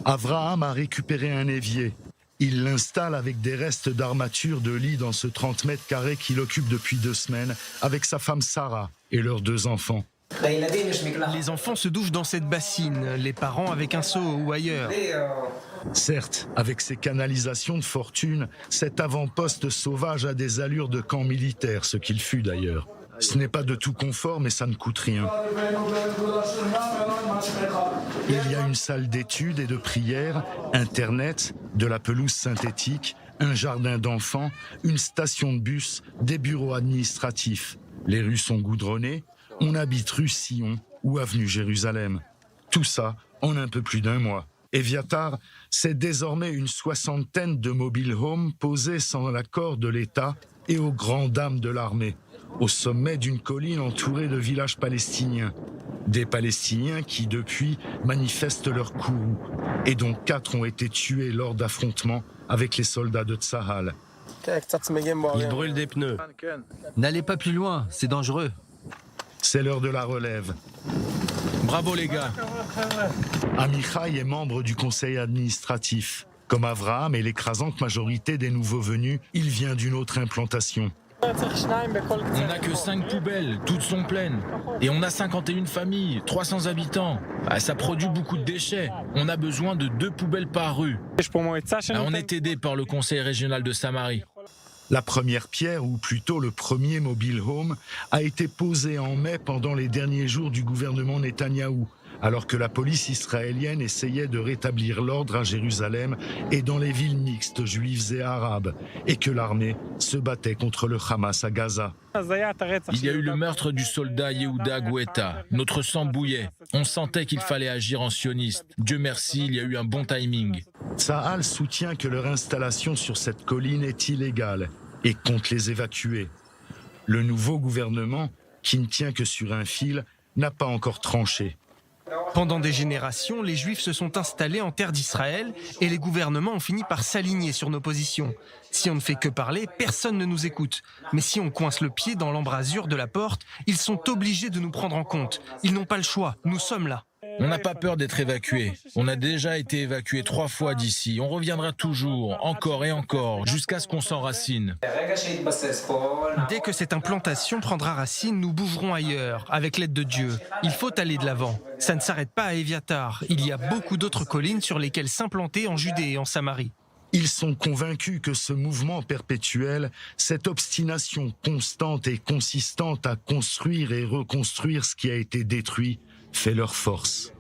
Avraham a récupéré un évier. Il l'installe avec des restes d'armature de lit dans ce 30 mètres carrés qu'il occupe depuis 2 semaines avec sa femme Sarah et leurs 2 enfants. Les enfants se douchent dans cette bassine, les parents avec un seau ou ailleurs. Certes, avec ses canalisations de fortune, cet avant-poste sauvage a des allures de camp militaire, ce qu'il fut d'ailleurs. Ce n'est pas de tout confort, mais ça ne coûte rien. Il y a une salle d'études et de prière, Internet, de la pelouse synthétique, un jardin d'enfants, une station de bus, des bureaux administratifs. Les rues sont goudronnées, on habite rue Sion ou avenue Jérusalem. Tout ça en un peu plus d'1 mois. Eviatar, c'est désormais une 60aine de mobile homes posés sans l'accord de l'État et aux grandes dames de l'armée, au sommet d'une colline entourée de villages palestiniens. Des Palestiniens qui, depuis, manifestent leur courroux, et dont 4 ont été tués lors d'affrontements avec les soldats de Tsahal. Ils brûlent des pneus. N'allez pas plus loin, c'est dangereux. C'est l'heure de la relève. Bravo les gars. Amichai est membre du conseil administratif. Comme Avraham et l'écrasante majorité des nouveaux venus, il vient d'une autre implantation. On n'a que 5 poubelles, toutes sont pleines. Et on a 51 familles, 300 habitants. Ça produit beaucoup de déchets. On a besoin de 2 poubelles par rue. On est aidé par le conseil régional de Samarie. La première pierre, ou plutôt le premier mobile home, a été posée en mai pendant les derniers jours du gouvernement Netanyahou, alors que la police israélienne essayait de rétablir l'ordre à Jérusalem et dans les villes mixtes juives et arabes, et que l'armée se battait contre le Hamas à Gaza. Il y a eu le meurtre du soldat Yehuda Goueta. Notre sang bouillait. On sentait qu'il fallait agir en sioniste. Dieu merci, il y a eu un bon timing. Tsahal soutient que leur installation sur cette colline est illégale et compte les évacuer. Le nouveau gouvernement, qui ne tient que sur un fil, n'a pas encore tranché. Pendant des générations, les Juifs se sont installés en terre d'Israël et les gouvernements ont fini par s'aligner sur nos positions. Si on ne fait que parler, personne ne nous écoute. Mais si on coince le pied dans l'embrasure de la porte, ils sont obligés de nous prendre en compte. Ils n'ont pas le choix, nous sommes là. On n'a pas peur d'être évacués. On a déjà été évacués 3 fois d'ici. On reviendra toujours, encore et encore, jusqu'à ce qu'on s'enracine. Dès que cette implantation prendra racine, nous bougerons ailleurs, avec l'aide de Dieu. Il faut aller de l'avant. Ça ne s'arrête pas à Eviatar. Il y a beaucoup d'autres collines sur lesquelles s'implanter en Judée et en Samarie. Ils sont convaincus que ce mouvement perpétuel, cette obstination constante et consistante à construire et reconstruire ce qui a été détruit, fait leur force.